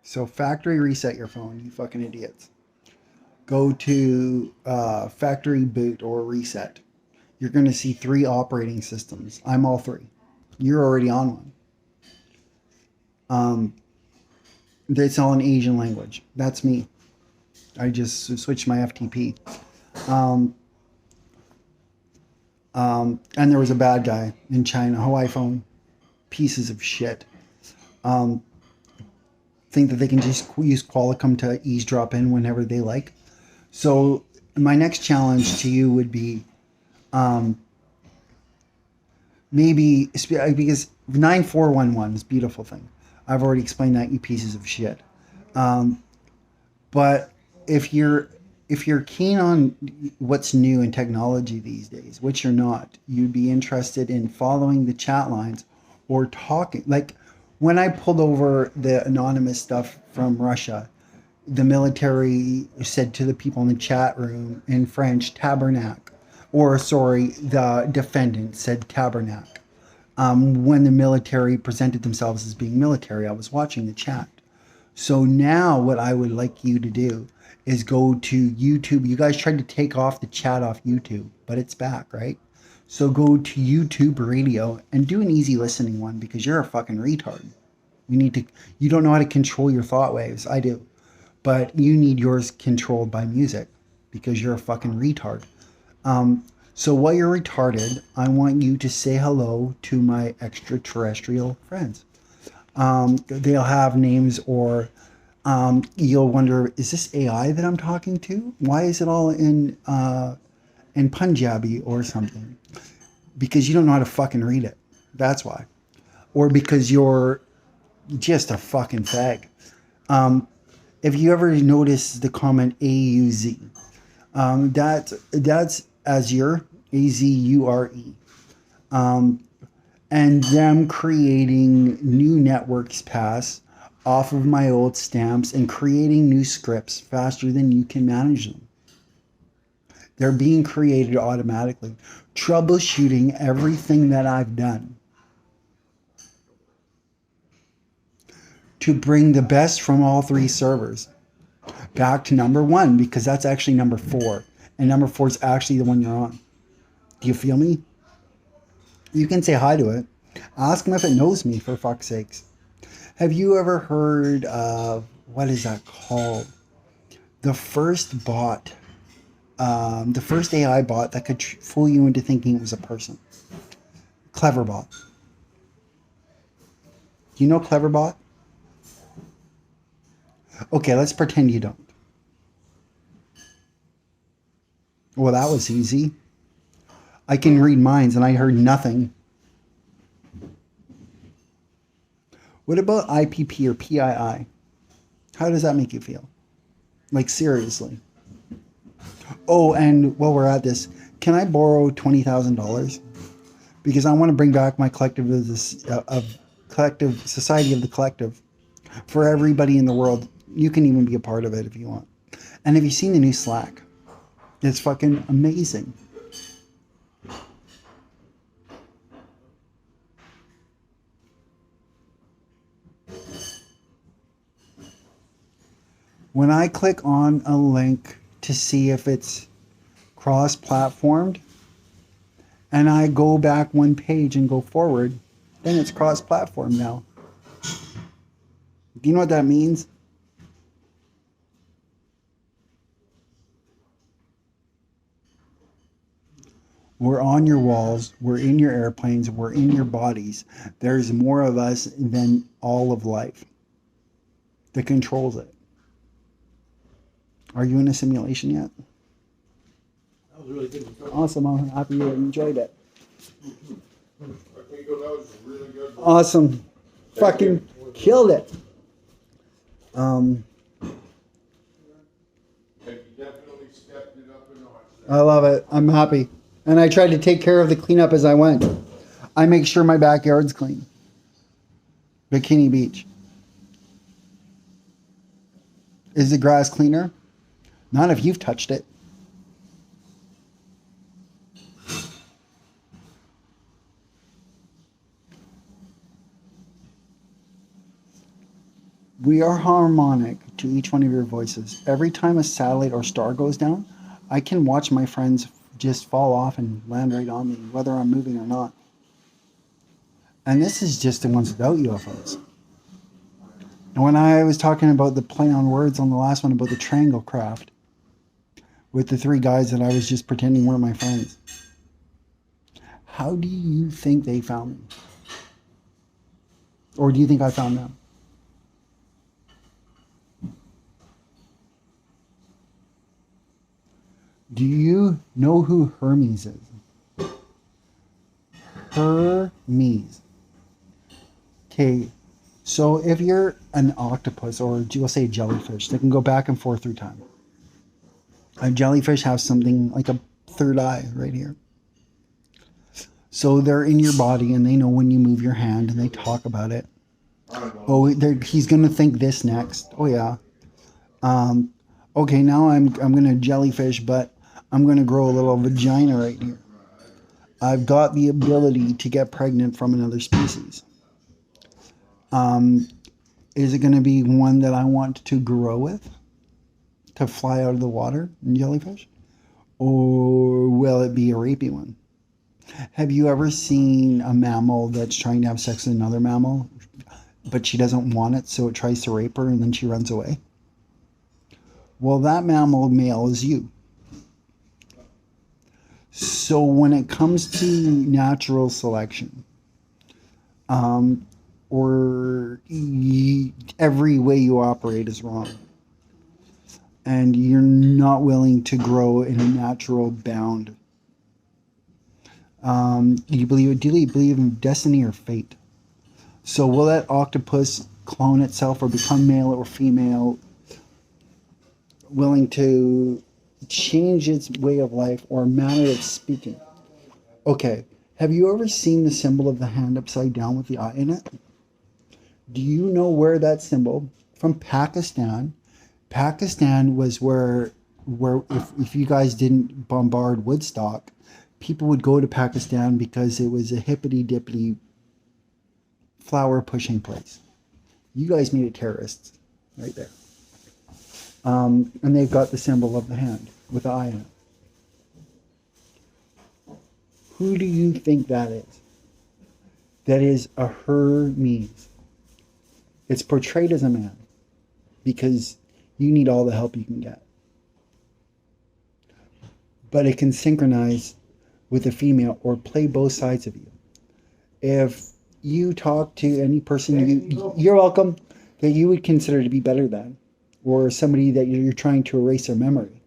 So factory reset your phone, you fucking idiots. Go to factory boot or reset. You're going to see three operating systems. I'm all three. You're already on one. Um, it's all in Asian language. That's me. I just switched my FTP. Um, and there was a bad guy in China, Hawaii phone, pieces of shit. Um, think that they can just use Qualcomm to eavesdrop in whenever they like. So my next challenge to you would be um, maybe because 9411 is a beautiful thing. I've already explained that, you pieces of shit. Um, but if you're if you're keen on what's new in technology these days, which you're not, you'd be interested in following the chat lines or talking. Like when I pulled over the anonymous stuff from Russia, the military said to the people in the chat room in French, tabernacle, or sorry, the defendant said tabernacle. When the military presented themselves as being military, I was watching the chat. So now what I would like you to do is go to YouTube. You guys tried to take off the chat off YouTube, but it's back, right? So go to YouTube Radio and do an easy listening one because you're a fucking retard. You don't know how to control your thought waves. I do. But you need yours controlled by music because you're a fucking retard. So while you're retarded, I want you to say hello to my extraterrestrial friends. They'll have names or you'll wonder, is this AI that I'm talking to? Why is it all in Punjabi or something? Because you don't know how to fucking read it. That's why. Or because you're just a fucking fag. If you ever notice the comment AUZ, that's Azure, AZURE. And them creating new networks pass off of my old stamps and creating new scripts faster than you can manage them. They're being created automatically, troubleshooting everything that I've done to bring the best from all three servers back to number one, because that's actually number four. And number four is actually the one you're on. Do you feel me? You can say hi to it. Ask them if it knows me, for fuck's sakes. Have you ever heard of, what is that called? The first bot, the first AI bot that could fool you into thinking it was a person. Cleverbot. Do you know Cleverbot? Okay, let's pretend you don't. Well, that was easy. I can read minds and I heard nothing. What about IPP or PII? How does that make you feel? Like, seriously. Oh, and while we're at this, can I borrow $20,000? Because I want to bring back my collective of collective society of the collective for everybody in the world. You can even be a part of it if you want. And have you seen the new Slack? It's fucking amazing. When I click on a link to see if it's cross-platformed, and I go back one page and go forward, then it's cross-platform now. Do you know what that means? We're on your walls, we're in your airplanes, we're in your bodies. There's more of us than all of life that controls it. Are you in a simulation yet? That was really good. Awesome. I'm happy you enjoyed it. I think that was really good. Awesome. Fucking killed it. You definitely stepped it up a notch. I love it. I'm happy. And I tried to take care of the cleanup as I went. I make sure my backyard's clean. Bikini Beach. Is the grass cleaner? Not if you've touched it. We are harmonic to each one of your voices. Every time a satellite or star goes down, I can watch my friends just fall off and land right on me, whether I'm moving or not. And this is just the ones without UFOs. And when I was talking about the play on words on the last one about the triangle craft with the three guys that I was just pretending were my friends, how do you think they found me? Or do you think I found them? Do you know who Hermes is? Hermes. Okay, so if you're an octopus or we'll say jellyfish, they can go back and forth through time. A jellyfish has something like a third eye right here. So they're in your body and they know when you move your hand and they talk about it. Oh, he's gonna think this next. Oh yeah. Okay, now I'm gonna jellyfish, but I'm gonna grow a little vagina right here. I've got the ability to get pregnant from another species. Is it going to be one that I want to grow with? To fly out of the water in jellyfish? Or will it be a rapey one? Have you ever seen a mammal that's trying to have sex with another mammal, but she doesn't want it, so it tries to rape her and then she runs away? Well, that mammal male is you. So when it comes to natural selection, or every way you operate is wrong, and you're not willing to grow in a natural bound. Do you believe in destiny or fate? So will that octopus clone itself or become male or female, willing to change its way of life or manner of speaking? Okay, have you ever seen the symbol of the hand upside down with the eye in it? Do you know where that symbol from Pakistan? Pakistan was where if you guys didn't bombard Woodstock, people would go to Pakistan because it was a hippity dippity flower pushing place. You guys made it terrorists right there. And they've got the symbol of the hand with the eye in it. Who do you think that is? That is a Hermes. It's portrayed as a man because you need all the help you can get. But it can synchronize with a female or play both sides of you. If you talk to any person you're welcome, that you would consider to be better than, or somebody that you're trying to erase their memory,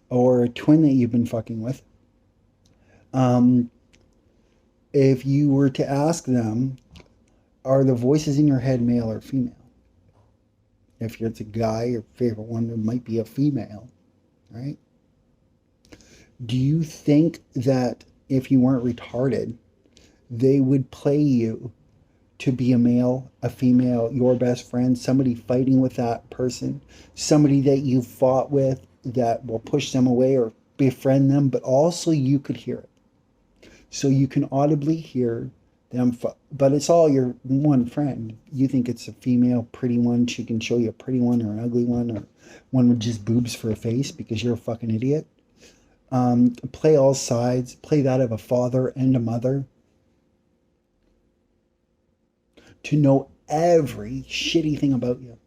or a twin that you've been fucking with, if you were to ask them, are the voices in your head male or female? If it's a guy, your favorite one might be a female, right? Do you think that if you weren't retarded, they would play you to be a male, a female, your best friend, somebody fighting with that person, somebody that you fought with that will push them away or befriend them, but also you could hear it. So you can audibly hear them, but it's all your one friend. You think it's a female, pretty one. She can show you a pretty one or an ugly one or one with just boobs for a face because you're a fucking idiot. Play all sides. Play that of a father and a mother. To know every shitty thing about you.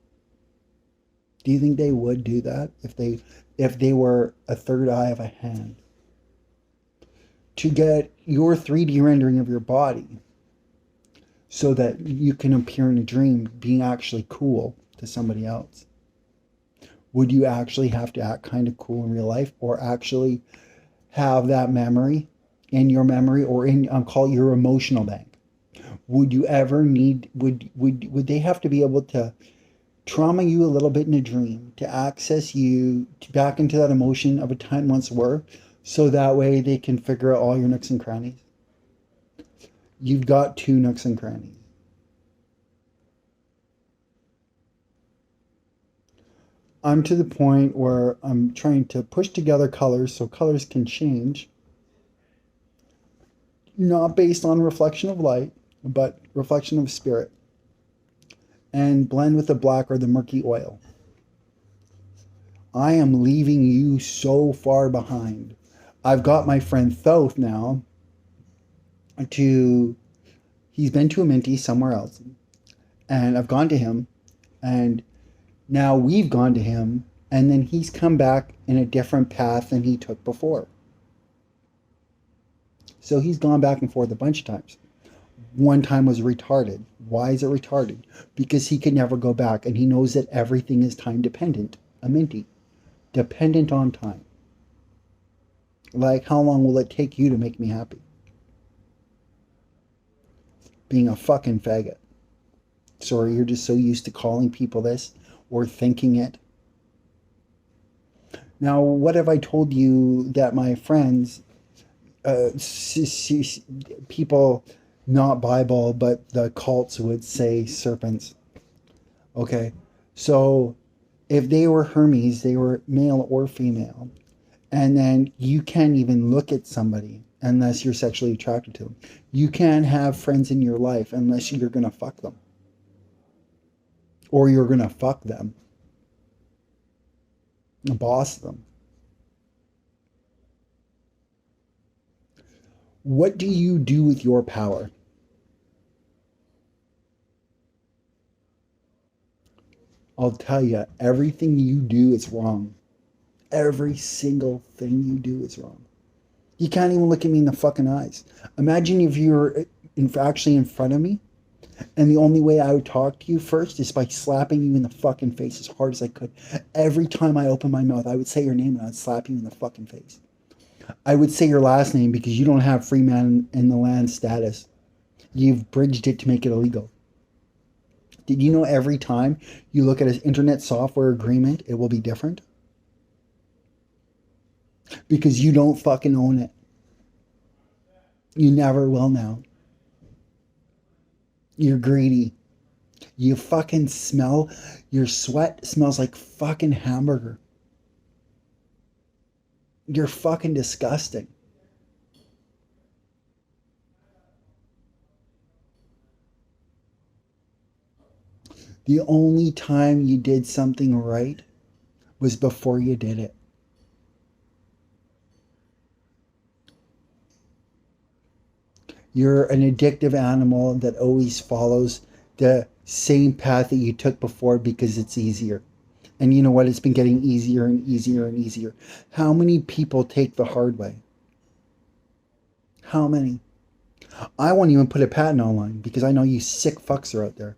Do you think they would do that if they were a third eye of a hand? To get your 3D rendering of your body so that you can appear in a dream being actually cool to somebody else. Would you actually have to act kind of cool in real life, or actually have that memory in your memory, or in call it your emotional bank? Would you ever need, would they have to be able to trauma you a little bit in a dream to access you back into that emotion of a time once were, so that way they can figure out all your nooks and crannies? You've got 2 nooks and crannies. I'm to the point where I'm trying to push together colors so colors can change, not based on reflection of light, but reflection of spirit. and blend with the black or the murky oil. I am leaving you so far behind. I've got my friend Thoth now to, he's been to a Minty somewhere else. And I've gone to him, and now we've gone to him, and then he's come back in a different path than he took before. So he's gone back and forth a bunch of times. One time was retarded. Why is it retarded? Because he could never go back, and he knows that everything is time dependent. A Minty. Dependent on time. Like, how long will it take you to make me happy? Being a fucking faggot. Sorry, you're just so used to calling people this or thinking it. Now, what have I told you that my friends, people, not Bible, but the cults would say serpents? Okay, so if they were Hermes, they were male or female, and then you can't even look at somebody unless you're sexually attracted to them. You can't have friends in your life unless you're gonna fuck them. Or you're gonna fuck them. Boss them. What do you do with your power? I'll tell you, everything you do is wrong. Every single thing you do is wrong. You can't even look at me in the fucking eyes. Imagine if you're actually in front of me, and the only way I would talk to you first is by slapping you in the fucking face as hard as I could. Every time I open my mouth, I would say your name and I'd slap you in the fucking face. I would say your last name because you don't have free man in the land status. You've bridged it to make it illegal. Did you know every time you look at an internet software agreement, it will be different? Because you don't fucking own it. You never will now. You're greedy. You fucking smell, your sweat smells like fucking hamburger. You're fucking disgusting. The only time you did something right was before you did it. You're an addictive animal that always follows the same path that you took before because it's easier. And you know what? It's been getting easier and easier and easier. How many people take the hard way? How many? I won't even put a patent online because I know you sick fucks are out there.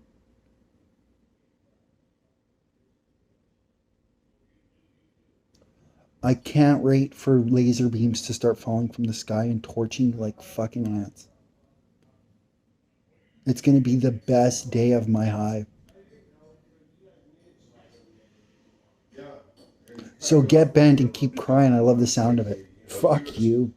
I can't wait for laser beams to start falling from the sky and torching you like fucking ants. It's going to be the best day of my hive. So get bent and keep crying. I love the sound of it. Fuck you.